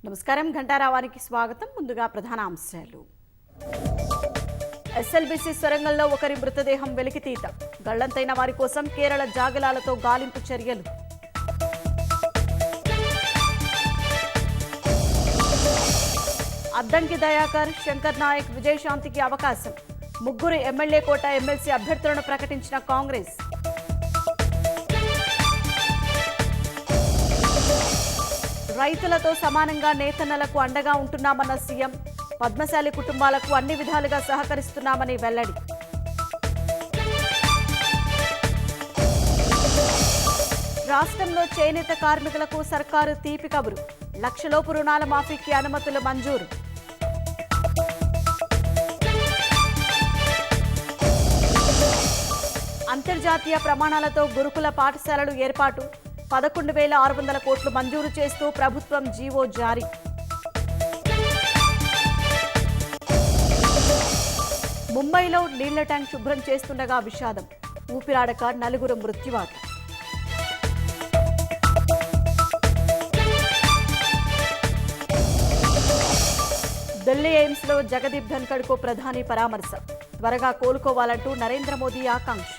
నమస్కారం ఘంటారావానికి స్వాగతం. ముందుగా ప్రధాన అంశాలు. ఎస్ఎల్బీసీ సొరంగంలో ఒకరి మృతదేహం వెలికితీత. గల్లంతైన వారి కోసం కేరళ జాగలాలతో గాలింపు చర్యలు. అద్దంకి దయాకర్, శంకర్ నాయక్, విజయశాంతికి అవకాశం. ముగ్గురు ఎమ్మెల్యే కోట ఎమ్మెల్సీ అభ్యర్థులను ప్రకటించిన కాంగ్రెస్. రైతులతో సమానంగా నేతన్నలకు అండగా ఉంటున్నామన్న సీఎం. పద్మశాలి కుటుంబాలకు అన్ని విధాలుగా సహకరిస్తున్నామని వెల్లడి. రాష్ట్రంలో చేనేత కార్మికులకు సర్కారు తీపి కబురు. లక్షలోపు రుణాల మాఫీకి అనుమతులు మంజూరు. అంతర్జాతీయ ప్రమాణాలతో గురుకుల పాఠశాలలు ఏర్పాటు. 11,600 కోట్లు మంజూరు చేస్తూ ప్రభుత్వం జీవో జారీ. ముంబైలో నీళ్ల ట్యాంక్ శుభ్రం చేస్తుండగా విషాదం. ఊపిరాడక 4 మృత్యువాత. ఢిల్లీ ఎయిమ్స్లో జగదీప్ ధన్ఖడ్కు ప్రధాని పరామర్శ. త్వరగా కోలుకోవాలంటూ నరేంద్ర మోదీ ఆకాంక్ష.